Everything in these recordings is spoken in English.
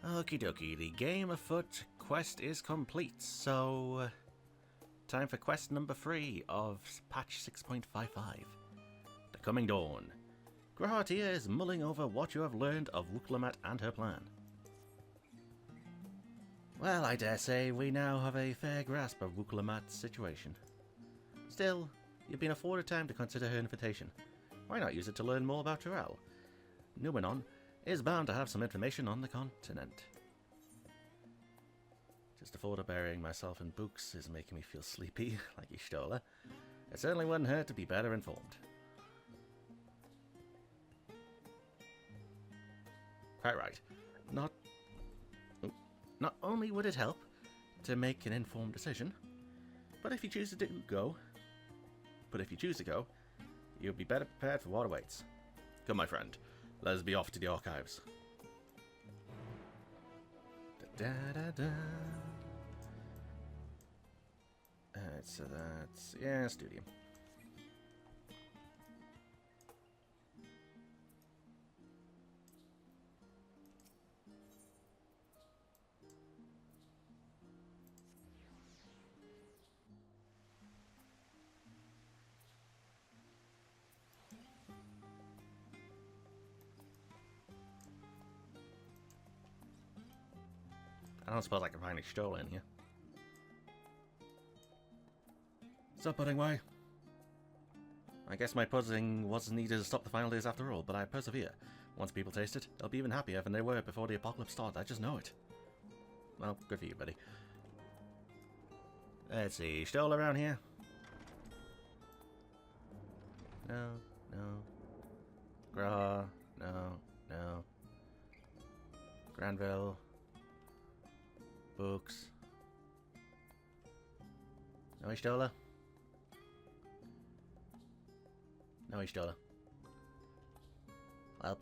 Okie dokie, the game afoot quest is complete, so time for quest number 3 of patch 6.55. The Coming Dawn. Grahatia is mulling over what you have learned of Wukalamat and her plan. Well, I dare say we now have a fair grasp of Wukalamat's situation. Still, you've been afforded time to consider her invitation. Why not use it to learn more about Tural? Numenon is bound to have some information on the continent. Just the thought of burying myself in books is making me feel sleepy, like Ishtola. It certainly wouldn't hurt to be better informed. Quite right. Not only would it help to make an informed decision, but if you choose to go, you'll be better prepared for what awaits. Come, my friend. Let us be off to the archives. Alright, so that's... yeah, studio. I don't suppose I can find a Stola in here. Stop putting away. I guess my pudding wasn't needed to stop the final days after all, but I persevere. Once people taste it, they'll be even happier than they were before the apocalypse started. I just know it. Well, good for you, buddy. Let's see, Stola around here? No, no. Graha, no. Granville. Books. No Ishtola? No Ishtola. Welp.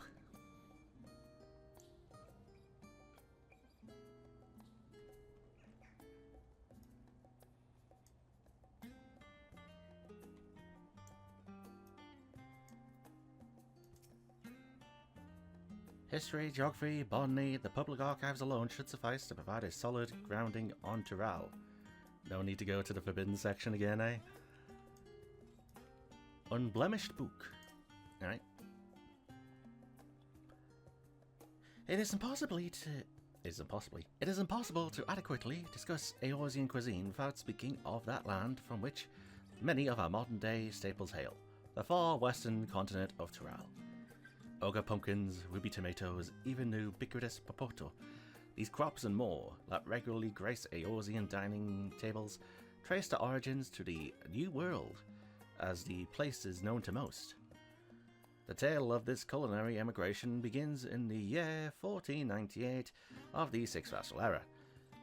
History, geography, botany, the public archives alone should suffice to provide a solid grounding on Tural. No need to go to the forbidden section again, eh? Unblemished book. Alright. It is impossible to adequately discuss Eorzean cuisine without speaking of that land from which many of our modern day staples hail, the far western continent of Tural. Ogre pumpkins, ruby tomatoes, even the ubiquitous popoto. These crops and more that regularly grace Eorzean dining tables trace their origins to the New World, as the place is known to most. The tale of this culinary emigration begins in the year 1498 of the Sixth Vassal Era,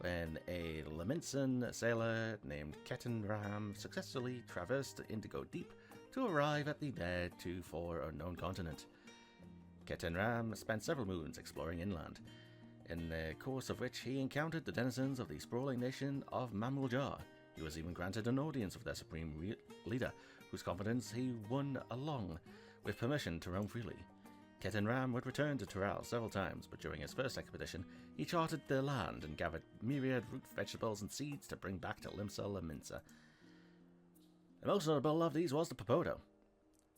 when a Leminson sailor named Ketenram successfully traversed the Indigo Deep to arrive at the theretofore unknown continent. Ketenram spent several moons exploring inland, in the course of which he encountered the denizens of the sprawling nation of Mamuljar. He was even granted an audience with their supreme leader, whose confidence he won along with permission to roam freely. Ketenram would return to Tural several times, but during his first expedition, he charted the land and gathered myriad root vegetables and seeds to bring back to Limsa Leminsa. The most notable of these was the popoto,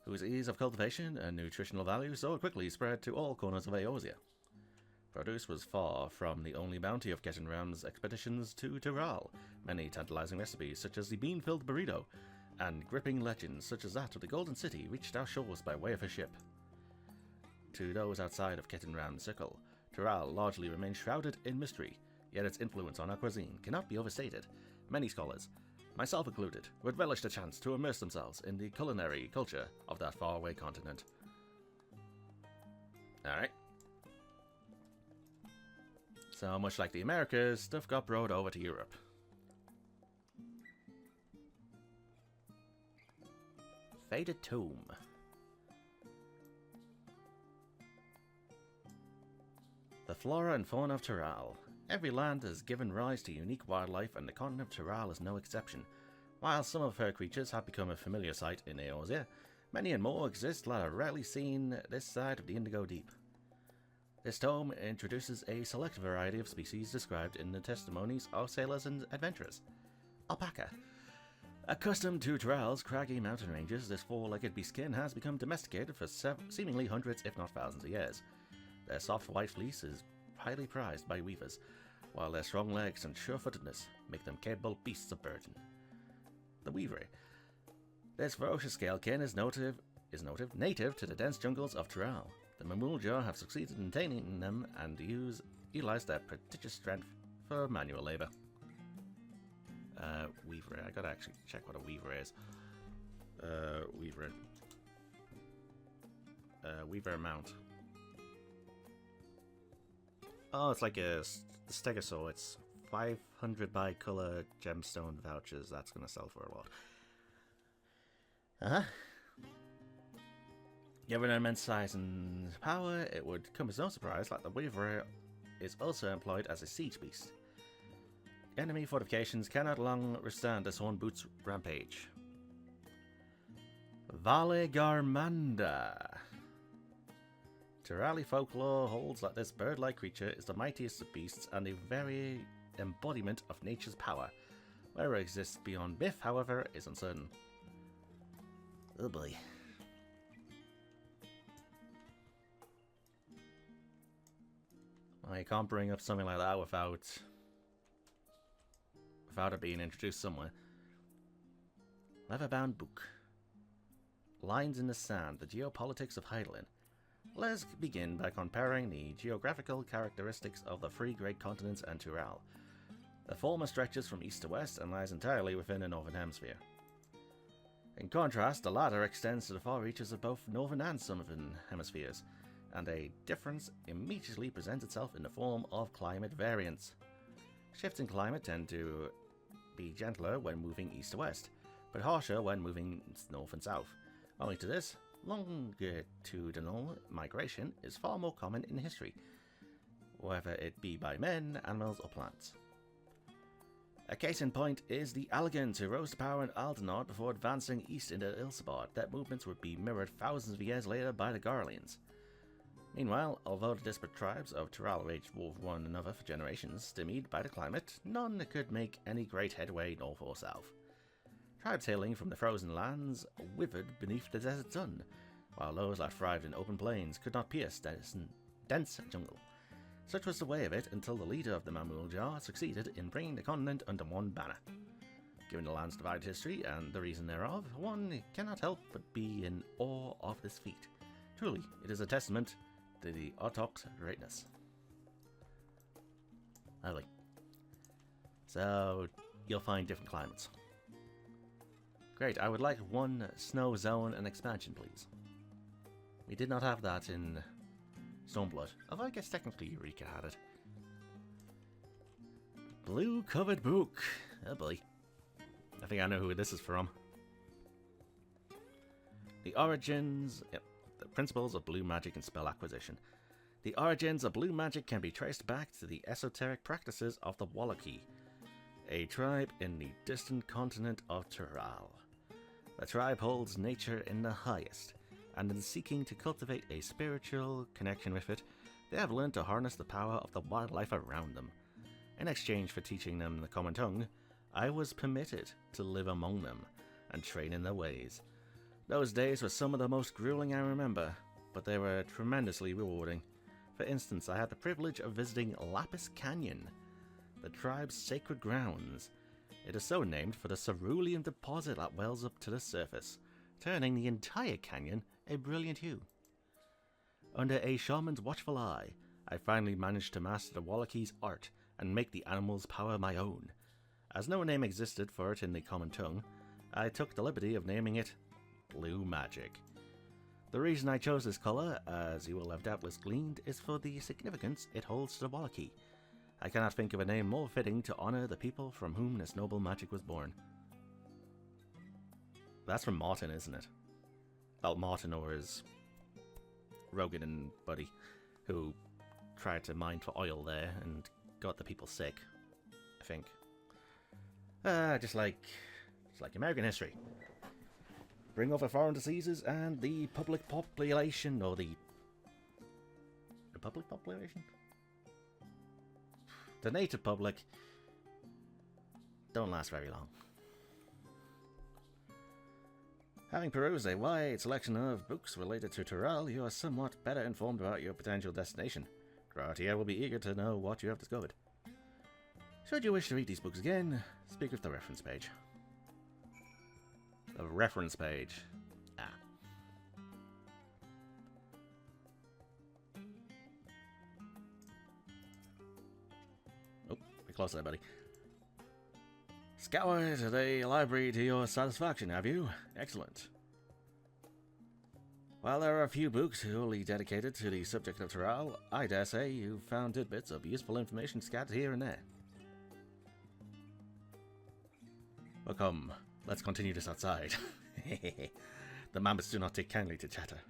whose ease of cultivation and nutritional value so quickly spread to all corners of Eorzea. Produce was far from the only bounty of Ketenram's expeditions to Tural. Many tantalizing recipes, such as the bean-filled burrito, and gripping legends such as that of the Golden City, reached our shores by way of a ship. To those outside of Ketenram's circle, Tural largely remains shrouded in mystery, yet its influence on our cuisine cannot be overstated. Many scholars, myself included, would relish the chance to immerse themselves in the culinary culture of that faraway continent. Alright. So much like the Americas, stuff got brought over to Europe. Faded Tomb. The flora and fauna of Tural. Every land has given rise to unique wildlife, and the continent of Tural is no exception. While some of her creatures have become a familiar sight in Eorzea, many and more exist that are rarely seen this side of the Indigo Deep. This tome introduces a select variety of species described in the testimonies of sailors and adventurers. Alpaca. Accustomed to Tural's craggy mountain ranges, this four-legged beastkin has become domesticated for seemingly hundreds, if not thousands of years. Their soft white fleece is highly prized by weavers, while their strong legs and sure-footedness make them capable beasts of burden. The Weavery. This ferocious scalekin is native to the dense jungles of Tural. The Mamulja have succeeded in taming them and utilize their prodigious strength for manual labor. Weaver. I gotta actually check what a weaver is. Weaver mount. Oh, it's like a stegosaur. It's 500 by color gemstone vouchers. That's gonna sell for a lot. Given an immense size and power, it would come as no surprise that the Weaver is also employed as a siege beast. Enemy fortifications cannot long withstand this one boot's rampage. Valegarmanda. Turali folklore holds that this bird-like creature is the mightiest of beasts and the very embodiment of nature's power. Where it exists beyond myth, however, is uncertain. Oh boy. I can't bring up something like that without it being introduced somewhere. Leatherbound book. Lines in the Sand, the geopolitics of Hydaelyn. Let's begin by comparing the geographical characteristics of the three great continents and Tural. The former stretches from east to west and lies entirely within the Northern Hemisphere. In contrast, the latter extends to the far reaches of both Northern and Southern Hemispheres, and a difference immediately presents itself in the form of climate variance. Shifts in climate tend to be gentler when moving east to west, but harsher when moving north and south. Owing to this, longitudinal migration is far more common in history, whether it be by men, animals, or plants. A case in point is the Alligans, who rose to power in Aldenard before advancing east into Ilsabard. Their movements would be mirrored thousands of years later by the Garleans. Meanwhile, although the disparate tribes of Tural waged war with one another for generations, stymied by the climate, none could make any great headway north or south. Tribes hailing from the frozen lands withered beneath the desert sun, while those that thrived in open plains could not pierce dense jungle. Such was the way of it until the leader of the Mamulja succeeded in bringing the continent under one banner. Given the land's divided history and the reason thereof, one cannot help but be in awe of this feat. Truly, it is a testament to the Otok's greatness. Lovely. So, you'll find different climates. Great, I would like one snow zone and expansion, please. We did not have that in Stormblood, although I guess technically Eureka had it. Blue covered book. Oh boy. I think I know who this is from. The origins... Yep. The principles of blue magic and spell acquisition. The origins of blue magic can be traced back to the esoteric practices of the Wallaki, a tribe in the distant continent of Tural. The tribe holds nature in the highest, and in seeking to cultivate a spiritual connection with it, they have learned to harness the power of the wildlife around them. In exchange for teaching them the common tongue, I was permitted to live among them and train in their ways. Those days were some of the most grueling I remember, but they were tremendously rewarding. For instance, I had the privilege of visiting Lapis Canyon, the tribe's sacred grounds. It is so named for the cerulean deposit that wells up to the surface, turning the entire canyon a brilliant hue. Under a shaman's watchful eye, I finally managed to master the Wallaki's art and make the animal's power my own. As no name existed for it in the common tongue, I took the liberty of naming it Blue Magic. The reason I chose this colour, as you will have doubtless gleaned, is for the significance it holds to the Wallaki. I cannot think of a name more fitting to honour the people from whom this noble magic was born. That's from Martin, isn't it? Well, Martin or his Rogan and buddy, who tried to mine for oil there and got the people sick, I think. Just like American history. Bring over foreign diseases and the public population, or the public population? The native public don't last very long. Having perused a wide selection of books related to Tural, you are somewhat better informed about your potential destination. Crowd here will be eager to know what you have discovered. Should you wish to read these books again, speak with the reference page. The reference page. Ah. Oh, be close there, buddy. Scoured the library to your satisfaction, have you? Excellent. While there are a few books wholly dedicated to the subject of Tural, I dare say you've found tidbits of useful information scattered here and there. Well, come, let's continue this outside. The mammoths do not take kindly to chatter.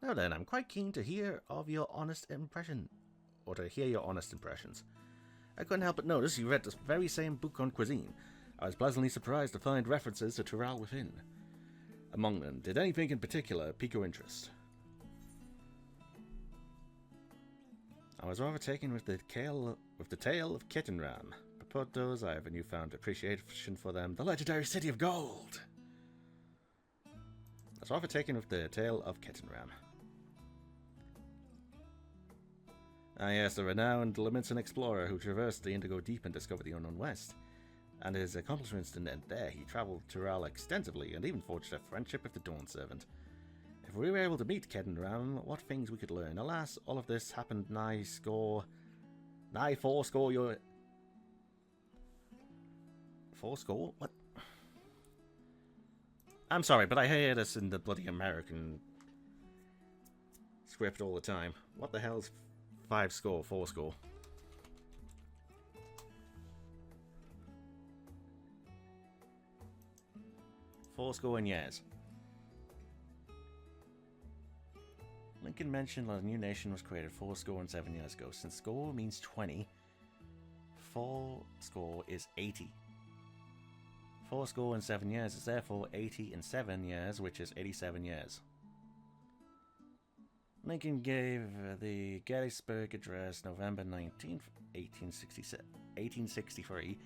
Now then, I'm quite keen to hear of your honest impression, or to hear your honest impressions. I couldn't help but notice you read this very same book on cuisine. I was pleasantly surprised to find references to Tural within. Among them, did anything in particular pique your interest? I was rather taken with the tale of Kittenram. Purport those, I have a newfound appreciation for them. The legendary city of gold! I was rather taken with the tale of Kittenram. Ah yes, the renowned Leminson explorer who traversed the Indigo Deep and discovered the unknown west. And his accomplishments didn't end there. He travelled Tural extensively and even forged a friendship with the Dawn Servant. If we were able to meet Keddenram, what things we could learn. Alas, all of this happened nigh fourscore your... Fourscore? What? I'm sorry, but I hear this in the bloody American script all the time. What the hell's fourscore? Fourscore years. Lincoln mentioned that a new nation was created 7 years ago. Since score means 20, 4 is 80. 7 years is therefore 80 in 7 years, which is 87 years. Lincoln gave the Gettysburg Address November 19th, 1863,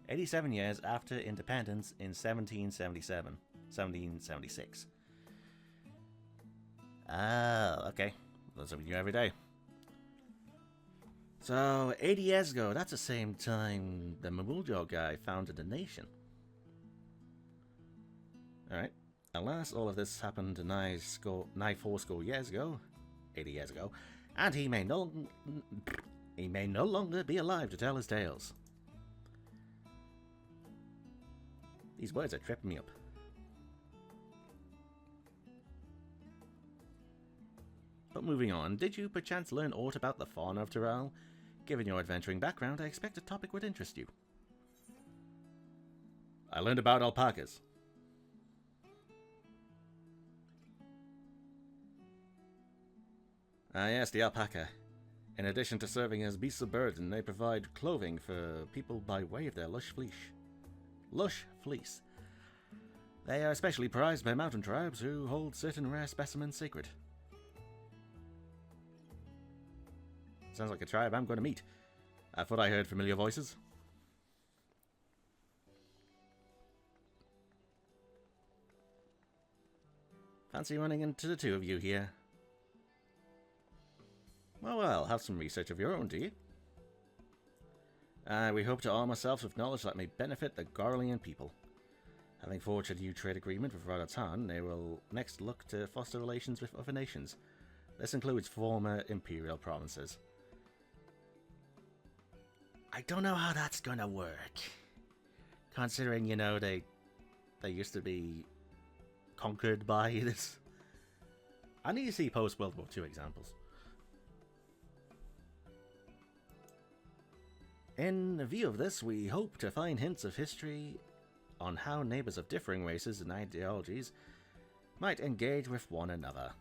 87 years after independence in 1776. Ah, okay. Learn something new every day. So, 80 years ago, that's the same time the Mamuljo guy founded the nation. Alright. Alas, all of this happened nigh fourscore years ago. 80 years ago. And he may no longer be alive to tell his tales. These words are tripping me up. But moving on, did you perchance learn aught about the fauna of Tural? Given your adventuring background, I expect the topic would interest you. I learned about alpacas. Ah yes, the alpaca. In addition to serving as beasts of burden, they provide clothing for people by way of their lush fleece. They are especially prized by mountain tribes who hold certain rare specimens sacred. Sounds like a tribe I'm going to meet. I thought I heard familiar voices. Fancy running into the two of you here. Well, have some research of your own, do you? We hope to arm ourselves with knowledge that may benefit the Garlean people. Having forged a new trade agreement with Radatan, they will next look to foster relations with other nations. This includes former imperial provinces. I don't know how that's gonna work. Considering, you know, they used to be conquered by this. I need to see post-World War II examples. In view of this, we hope to find hints of history on how neighbors of differing races and ideologies might engage with one another.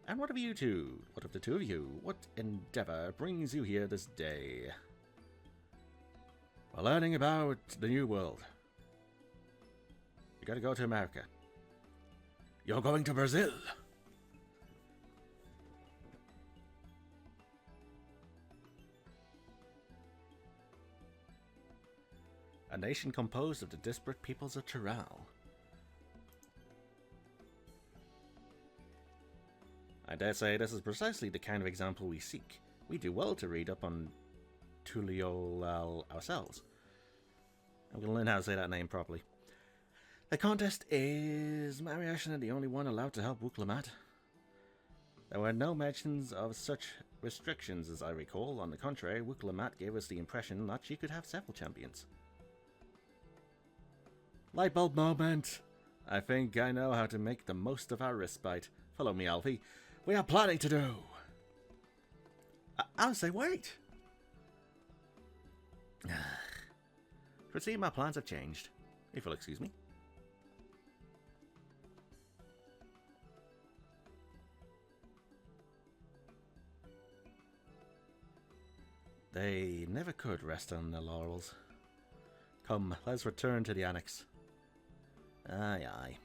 And what of you two? What of the two of you? What endeavor brings you here this day? We're learning about the new world. You gotta go to America. You're going to Brazil! A nation composed of the disparate peoples of Tural. I dare say this is precisely the kind of example we seek. We do well to read up on Tural ourselves. I'm going to learn how to say that name properly. The contest is my reaction and the only one allowed to help Wuk'lamat. There were no mentions of such restrictions as I recall. On the contrary, Wuk'lamat gave us the impression that she could have several champions. Lightbulb moment! I think I know how to make the most of our respite. Follow me, Alfie. We are planning to do. I'll say wait. Should see my plans have changed, if you'll excuse me. They never could rest on their laurels. Come, let's return to the annex. Aye, aye.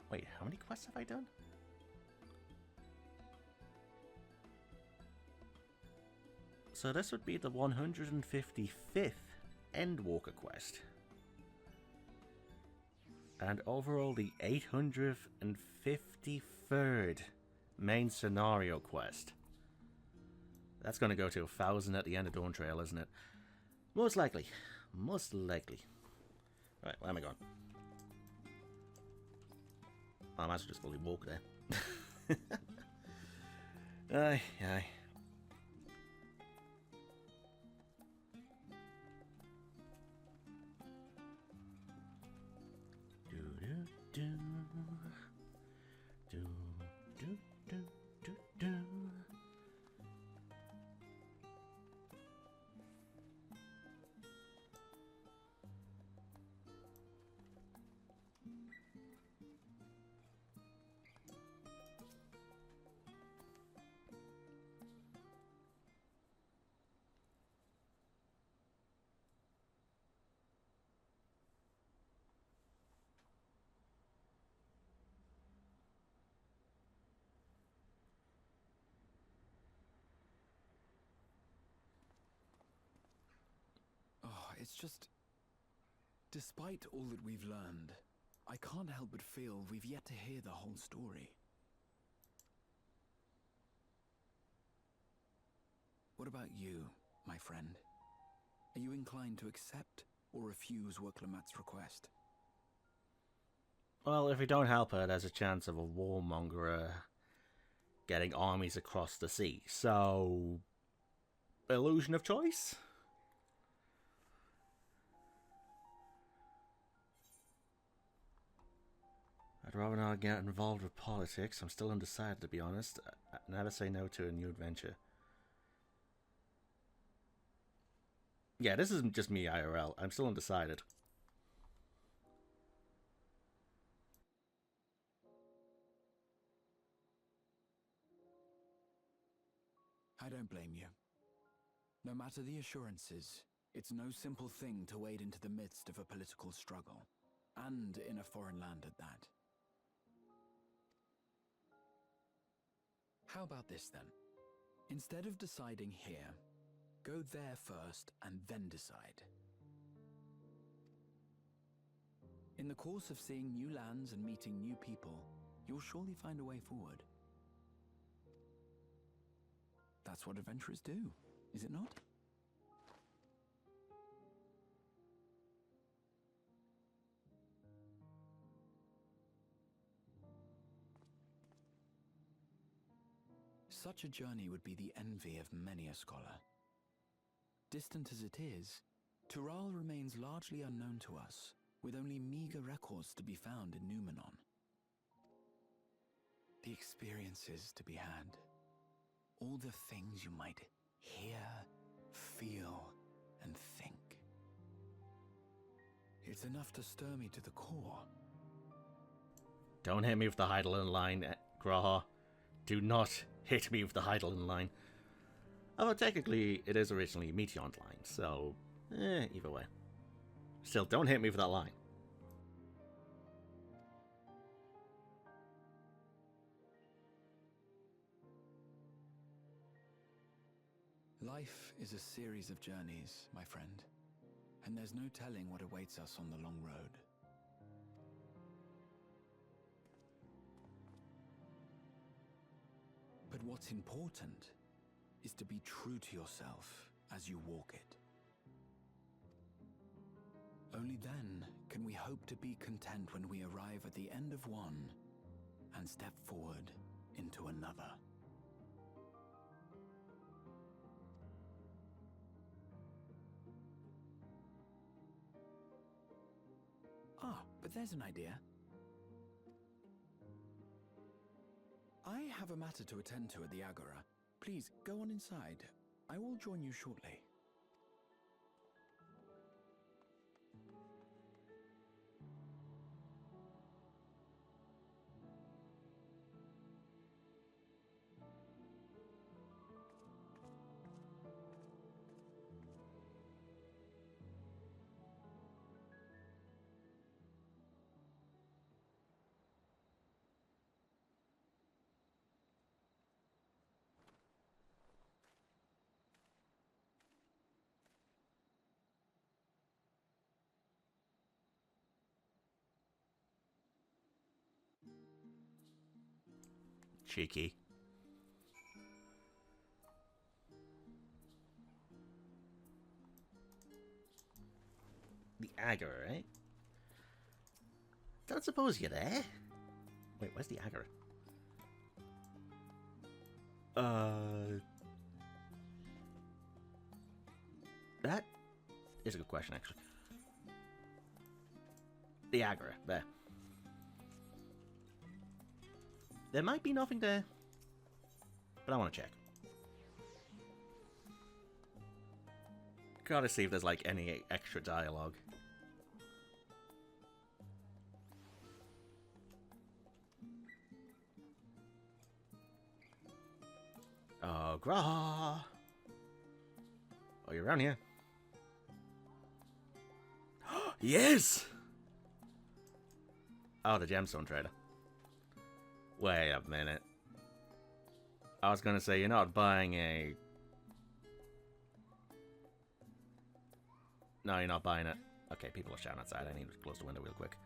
Wait, how many quests have I done? So this would be the 155th Endwalker quest. And overall the 853rd Main Scenario quest. That's going to go to 1,000 at the end of Dawntrail, isn't it? Most likely. Most likely. Right, where am I going? Oh, I might as well just fully walk there. Aye, aye. It's just... Despite all that we've learned, I can't help but feel we've yet to hear the whole story. What about you, my friend? Are you inclined to accept or refuse Wuk'lamat's request? Well, if we don't help her, there's a chance of a warmonger getting armies across the sea. So, illusion of choice? I'd rather not get involved with politics. I'm still undecided, to be honest. I never say no to a new adventure. Yeah, this isn't just me IRL. I'm still undecided. I don't blame you. No matter the assurances, it's no simple thing to wade into the midst of a political struggle, and in a foreign land at that. How about this then? Instead of deciding here, go there first and then decide. In the course of seeing new lands and meeting new people, you'll surely find a way forward. That's what adventurers do, is it not? Such a journey would be the envy of many a scholar. Distant as it is, Tural remains largely unknown to us, with only meager records to be found in Numenor. The experiences to be had, all the things you might hear, feel, and think. It's enough to stir me to the core. Don't hit me with the Heidelin line, Graha. Do not hit me with the Heidelin line. Although technically it is originally a Meteont line, so either way. Still, don't hit me with that line. Life is a series of journeys, my friend, and there's no telling what awaits us on the long road. But what's important is to be true to yourself as you walk it. Only then can we hope to be content when we arrive at the end of one and step forward into another. Ah, but there's an idea. I have a matter to attend to at the Agora. Please, go on inside. I will join you shortly. Cheeky. The Agora, right? Don't suppose you're there. Wait, where's the Agora? That is a good question, actually. The Agora, there. There might be nothing there, but I want to check. Gotta see if there's like any extra dialogue. Oh, Graha! Oh, you're around here. Yes! Oh, the gemstone trader. Wait a minute. I was gonna say, you're not buying a... No, you're not buying it. Okay, people are shouting outside. I need to close the window real quick.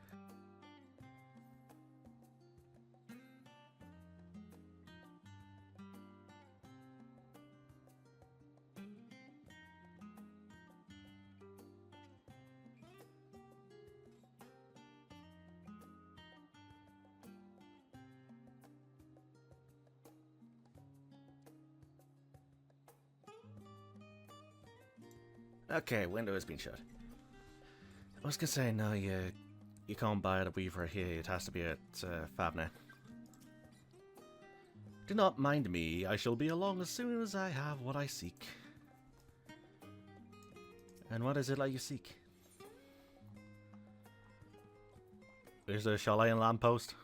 Okay, window has been shut. I was gonna say, no, you can't buy at a Weaver here. It has to be at Fabner. Do not mind me. I shall be along as soon as I have what I seek. And what is it that you seek? Is there a chalet and lamppost?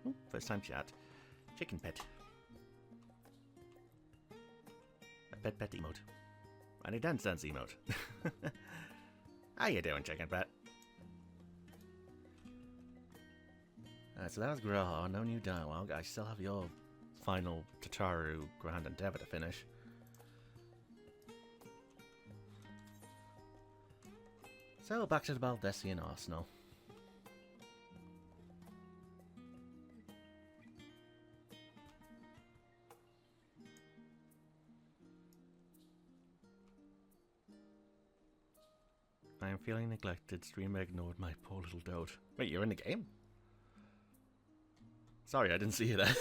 Ooh, first time chat. Chicken pet. Pet emote. And a dance emote. How you doing, chicken pet? Alright, so that was Graha. No new dialogue. I still have your final Tataru Grand Endeavor to finish. So, back to the Baldessian Arsenal. I am feeling neglected. Streamer ignored my poor little dote. Wait, you're in the game? Sorry, I didn't see you there.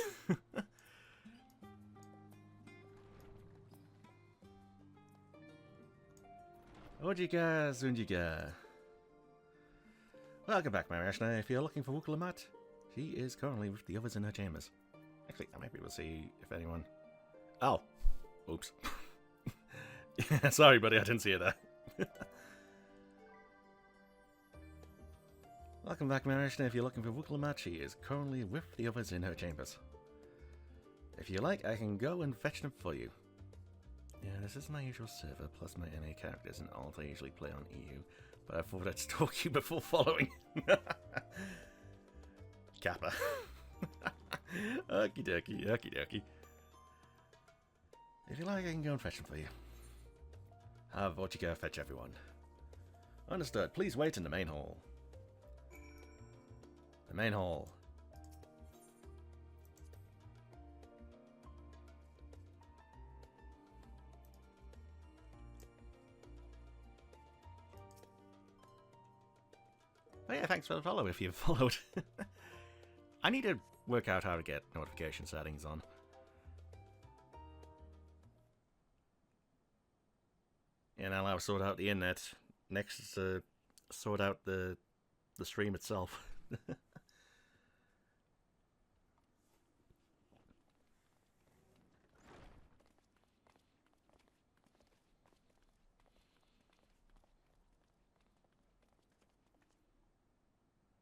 Ojiga Zunjiga. Welcome back, Marashna. If you're looking for Wukalamat, she is currently with the others in her chambers. Actually, I might be able to see if anyone... Oh! Oops. Sorry, buddy, I didn't see it there. Welcome back, Marishna. If you're looking for Wukalamat, she is currently with the others in her chambers. If you like, I can go and fetch them for you. Yeah, this is my usual server, plus my NA characters, and alt I usually play on EU, but I thought I'd stalk you before following. Kappa. Okie dokie, okie dokie. If you like, I can go and fetch them for you. Have what you go fetch everyone. Understood. Please wait in the main hall. The main hall. Oh yeah, thanks for the follow if you've followed. I need to work out how to get notification settings on. And I'll sort out the internet next to sort out the stream itself.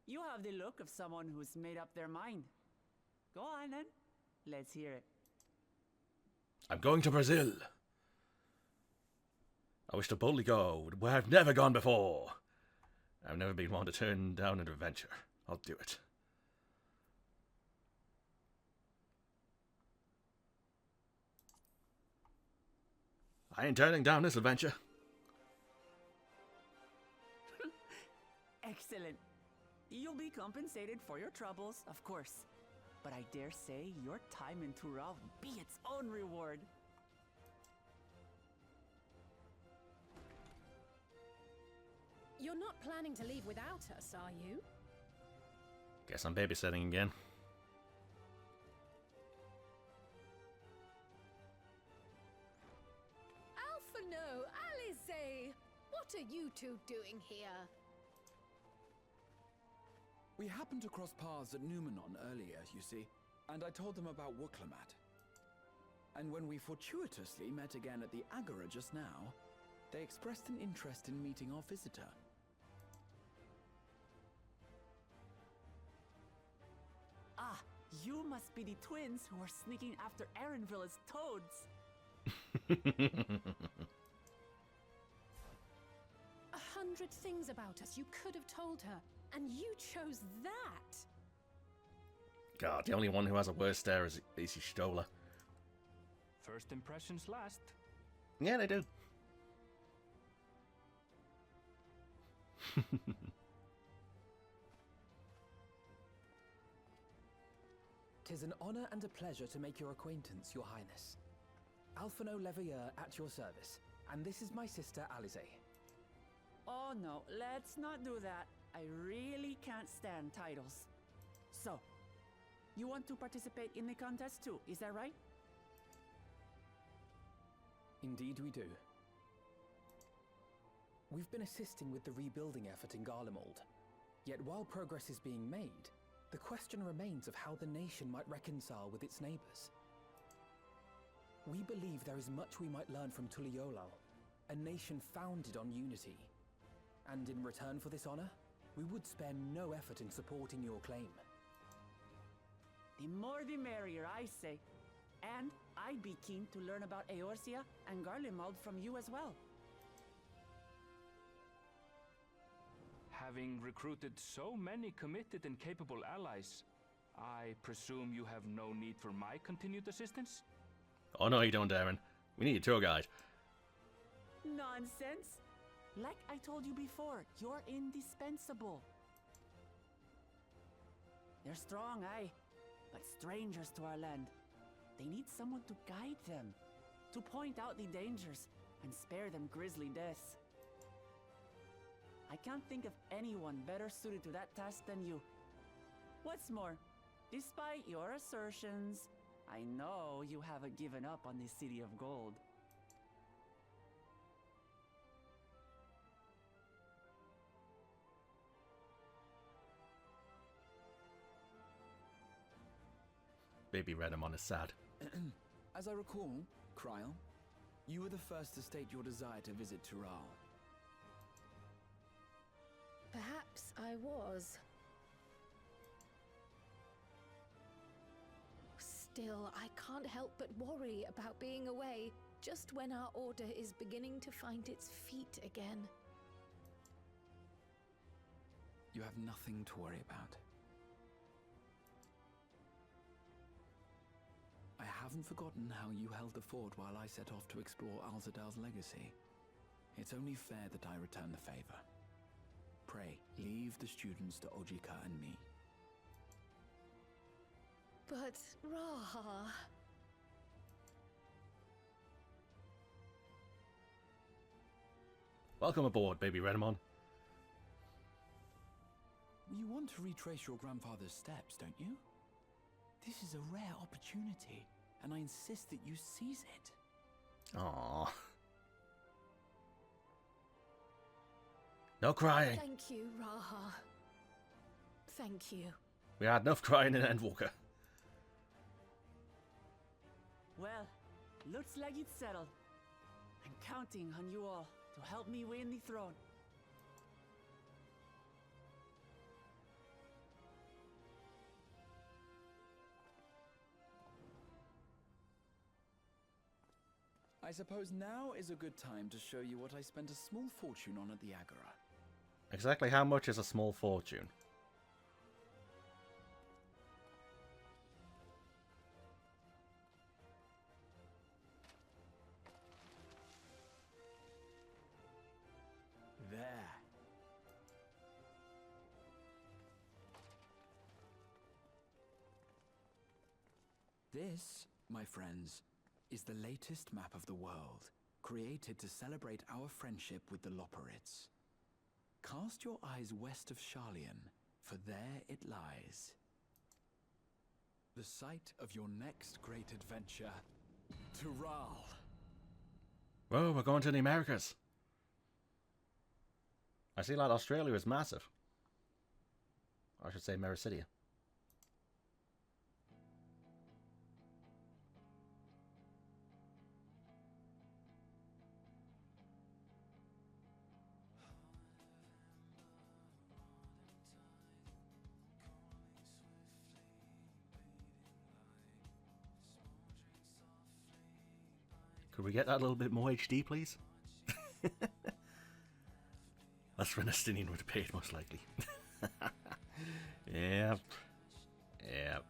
You have the look of someone who's made up their mind. Go on then. Let's hear it. I'm going to Brazil. I wish to boldly go where I've never gone before. I've never been one to turn down an adventure. I'll do it. I ain't turning down this adventure. Excellent. You'll be compensated for your troubles, of course. But I dare say your time in Tural will be its own reward. You're not planning to leave without us, are you? Guess I'm babysitting again. Alphano, Alize! What are you two doing here? We happened to cross paths at Numenon earlier, you see, and I told them about Wukalamat. And when we fortuitously met again at the Agora just now, they expressed an interest in meeting our visitor. Ah, you must be the twins who are sneaking after Erenville as toads. 100 things about us you could have told her, and you chose that. God, the only one who has a worse stare is Stola. First impressions last. Yeah, they do. 'Tis an honor and a pleasure to make your acquaintance, Your Highness. Alphano Leveilleur at your service, and this is my sister Alize. Oh no, let's not do that. I really can't stand titles. So, you want to participate in the contest too, is that right? Indeed we do. We've been assisting with the rebuilding effort in Garlemald. Yet while progress is being made, the question remains of how the nation might reconcile with its neighbors. We believe there is much we might learn from Tuliolal, a nation founded on unity. And in return for this honor, we would spare no effort in supporting your claim. The more the merrier, I say. And I'd be keen to learn about Eorzea and Garlemald from you as well. Having recruited so many committed and capable allies, I presume you have no need for my continued assistance? Oh no, you don't, Darren. We need a tour guide. Nonsense! Like I told you before, you're indispensable. They're strong, aye, but strangers to our land. They need someone to guide them, to point out the dangers and spare them grisly deaths. I can't think of anyone better suited to that task than you. What's more, despite your assertions, I know you haven't given up on the City of Gold. Baby Redemon is sad. As I recall, Kryl, You were the first to state your desire to visit Tural. Perhaps I was. Still, I can't help but worry about being away just when our order is beginning to find its feet again. You have nothing to worry about. I haven't forgotten how you held the fort while I set off to explore Alzadal's legacy. It's only fair that I return the favor. Pray, leave the students to Ojika and me. But, Raha... Welcome aboard, baby Renamon. You want to retrace your grandfather's steps, don't you? This is a rare opportunity, and I insist that you seize it. Aww. No crying. Thank you, Raha. Thank you. We had enough crying in Endwalker. Well, looks like it's settled. I'm counting on you all to help me win the throne. I suppose now is a good time to show you what I spent a small fortune on at the Agora. Exactly how much is a small fortune? There. This, my friends, is the latest map of the world, created to celebrate our friendship with the Loperids. Cast your eyes west of Sharlayan, for there it lies. The site of your next great adventure, Tural. Whoa, we're going to the Americas. I see that Australia is massive. I should say Mericidia. Could we get that a little bit more HD, please? That's Renestinian would have paid, most likely. Yep. Yep.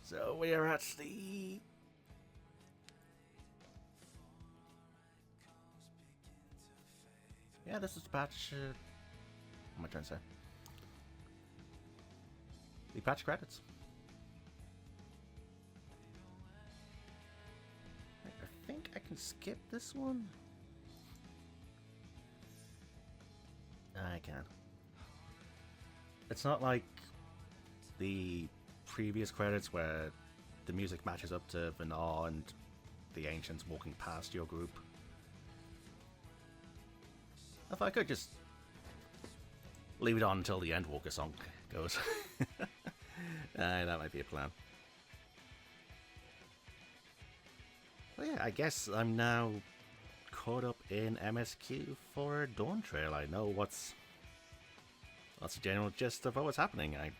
So we're at the... Yeah, this is the patch... what am I trying to say? The patch credits. I think I can skip this one. I can. It's not like the previous credits where the music matches up to Vanar and the Ancients walking past your group. If I could just leave it on until the Endwalker song goes. That might be a plan. Well, yeah, I guess I'm now caught up in MSQ for Dawntrail. I know what's the general gist of what's happening. I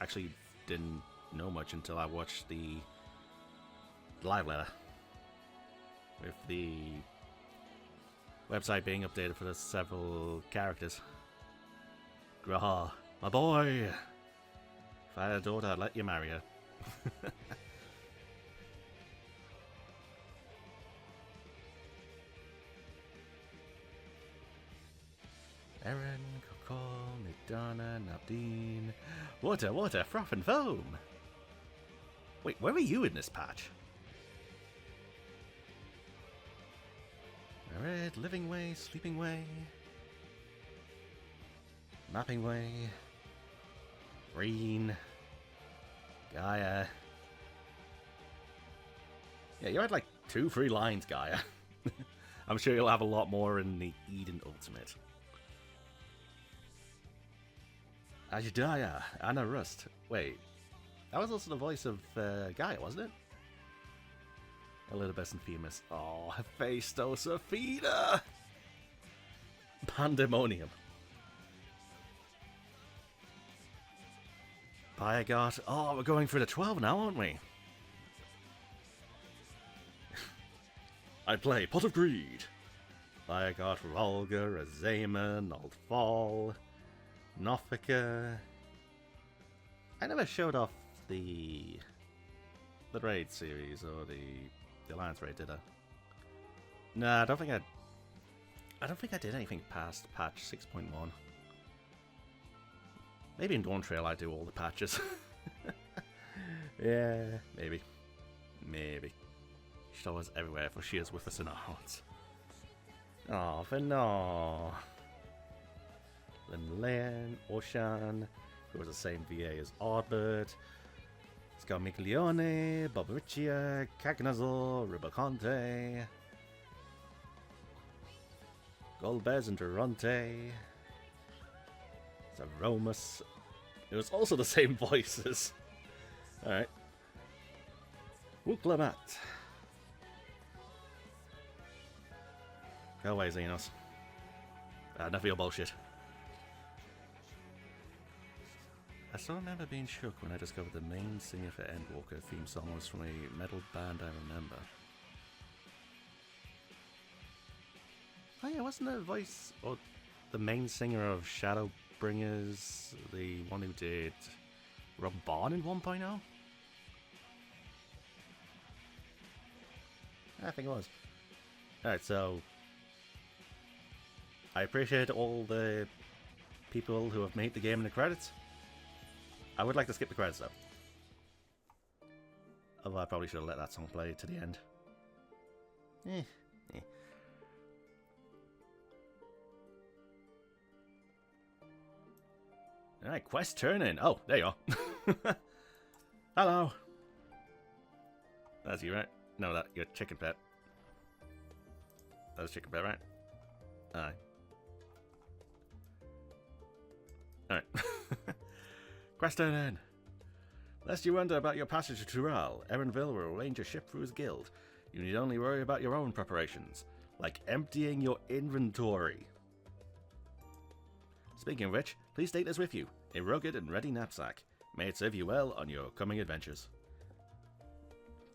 actually didn't know much until I watched the live letter with the website being updated for the several characters. Graha, my boy! If I had a daughter, I'd let you marry her. Eren, Kokol, Midana, Nabdeen. Water, froth and foam! Wait, where were you in this patch? Alright, living way, sleeping way. Mapping way. Green. Gaia. Yeah, you had like 2 free lines, Gaia. I'm sure you'll have a lot more in the Eden Ultimate. Ajidaya, Anna Rust. Wait, that was also the voice of Gaia, wasn't it? Elidibus and Femus. Oh, Hephaestus, Pandemonium. Pygot. Oh, we're going for the 12 now, aren't we? I play Pot of Greed. Pygot, Rolga, Azaman, Altfall, Nothica. I never showed off the raid series or the Alliance raid, did I? Nah, I don't think I did anything past patch 6.1. Maybe in Dawntrail I do all the patches. Yeah, maybe. She's always everywhere, for she is with us in our hearts. Oh, for no. Linlean, Ocean, who was the same VA as Orbit. Scarmiglione, Bobaricia, Cagnazzo, Rubaconte, Golbez and Durante, Zaromus. It was also the same voices. Alright. Wuklamat. Go away, Xenos. Enough of your bullshit. I still remember being shook when I discovered the main singer for Endwalker theme song was from a metal band I remember. Oh yeah, wasn't the voice or the main singer of Shadowbringers the one who did Rob Bond in 1.0? I think it was. Alright, so I appreciate all the people who have made the game in the credits. I would like to skip the credits though. Although I probably should have let that song play to the end. Alright, quest turn in. Oh, there you are. Hello. That's you, right? No, that your chicken pet. That was chicken pet, right? Aye. Alright. Quest turn in. Lest you wonder about your passage to Tural, Erenville will arrange a ship for his guild. You need only worry about your own preparations, like emptying your inventory. Speaking of which, please take this with you, a rugged and ready knapsack. May it serve you well on your coming adventures.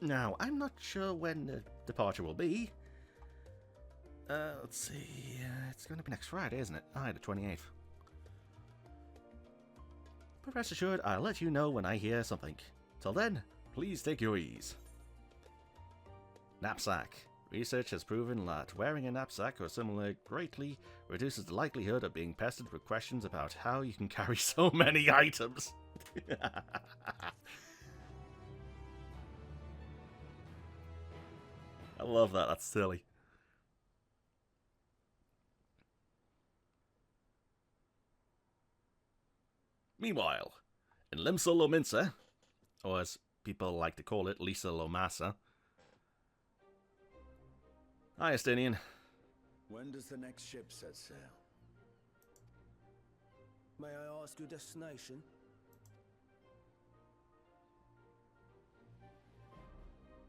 Now, I'm not sure when the departure will be. Let's see, it's going to be next Friday, isn't it? Aye, the 28th. But rest assured, I'll let you know when I hear something. Till then, please take your ease. Knapsack. Research has proven that wearing a knapsack or similar greatly reduces the likelihood of being pestered with questions about how you can carry so many items. I love that, that's silly. Meanwhile, in Limsa Lominsa, or as people like to call it, Lisa Lomasa. Hi, Estinian. When does the next ship set sail? May I ask your destination?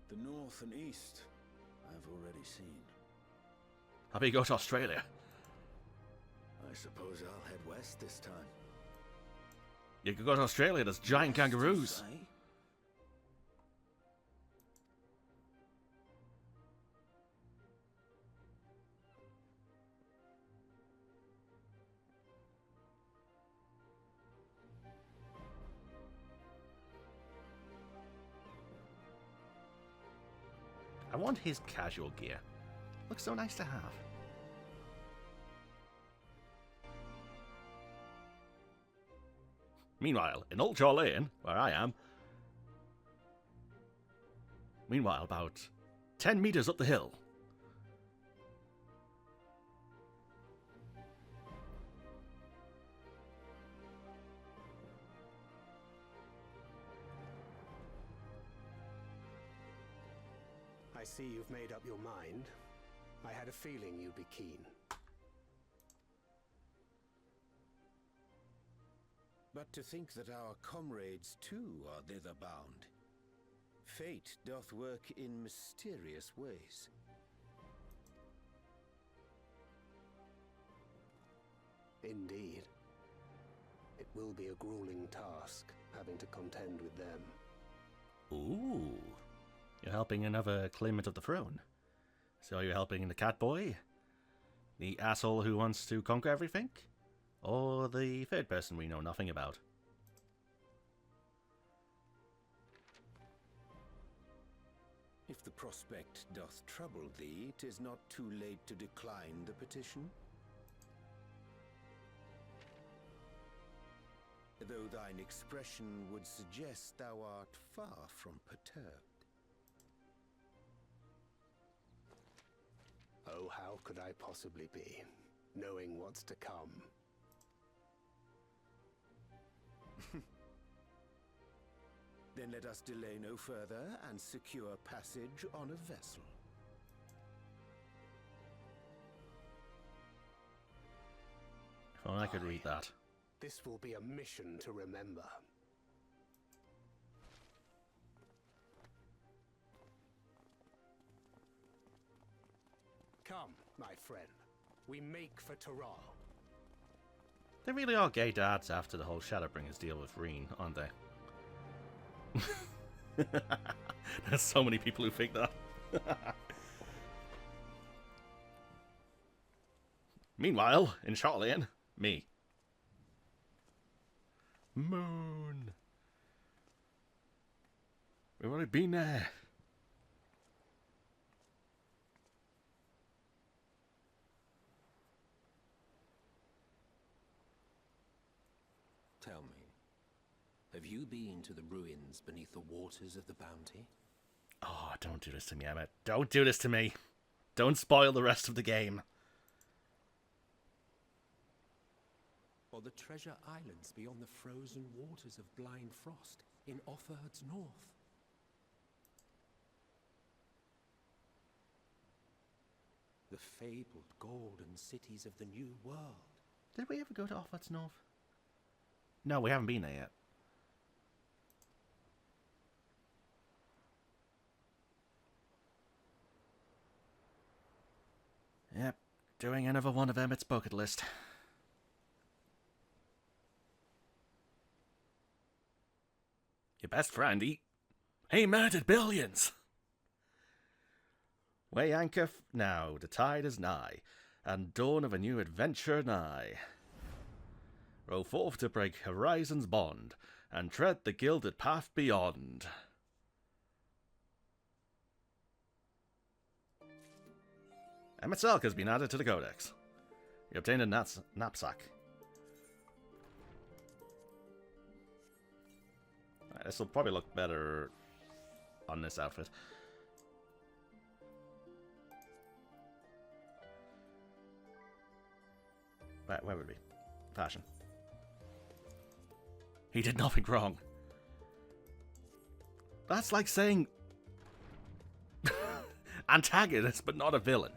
The north and east, I've already seen. How about you go to Australia? I suppose I'll head west this time. You could go to Australia, there's giant kangaroos. I want his casual gear. Looks so nice to have. Meanwhile, in Old Jaw Lane, where I am... Meanwhile, about 10 meters up the hill. I see you've made up your mind. I had a feeling you'd be keen. But to think that our comrades too are thither bound. Fate doth work in mysterious ways. Indeed. It will be a grueling task, having to contend with them. Ooh. You're helping another claimant of the throne. So you're helping the cat boy? The asshole who wants to conquer everything? Or the third person we know nothing about? If the prospect doth trouble thee, 'tis not too late to decline the petition. Though thine expression would suggest thou art far from perturbed. Oh, how could I possibly be, knowing what's to come? Then let us delay no further and secure passage on a vessel. If only I could read that. This will be a mission to remember. Come, my friend. We make for Tural. They really are gay dads after the whole Shadowbringers deal with Reen, aren't they? There's so many people who think that. Meanwhile, in Charlene, me. Moon. We've already been there. Tell me, have you been to the ruins beneath the waters of the Bounty? Oh, don't do this to me, Emmett. Don't do this to me. Don't spoil the rest of the game. Or the treasure islands beyond the frozen waters of Blind Frost in Offerd's north? The fabled golden cities of the New World. Did we ever go to Offord's North? No, we haven't been there yet. Yep, doing another one of Emmett's bucket list. Your best friend, he murdered billions! Weigh anchor now, the tide is nigh, and dawn of a new adventure nigh. Row forth to break horizon's bond, and tread the gilded path beyond. Emmet Selk has been added to the codex. You obtained a knapsack. This will probably look better on this outfit. Where would it be? Fashion. He did nothing wrong. That's like saying antagonist, but not a villain.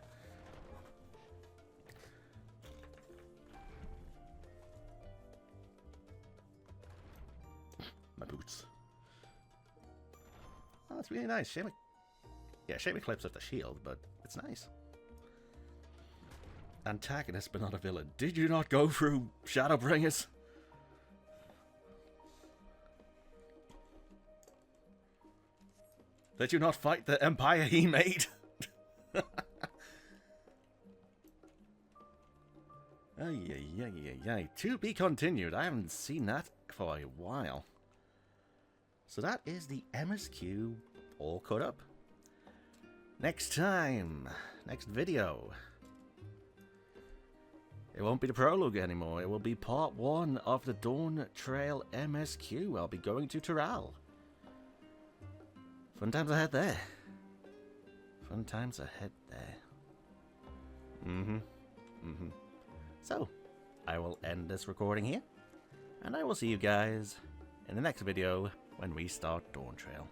My boots. Oh, that's really nice. Shame it clips off the shield, but it's nice. Antagonist, but not a villain. Did you not go through Shadowbringers? Did you not fight the empire he made? Ay. To be continued. I haven't seen that for a while. So that is the MSQ all caught up. Next time, next video, it won't be the prologue anymore. It will be part 1 of the Dawntrail MSQ. I'll be going to Tural. Fun times ahead there. Fun times ahead there. So, I will end this recording here, and I will see you guys in the next video when we start Dawntrail.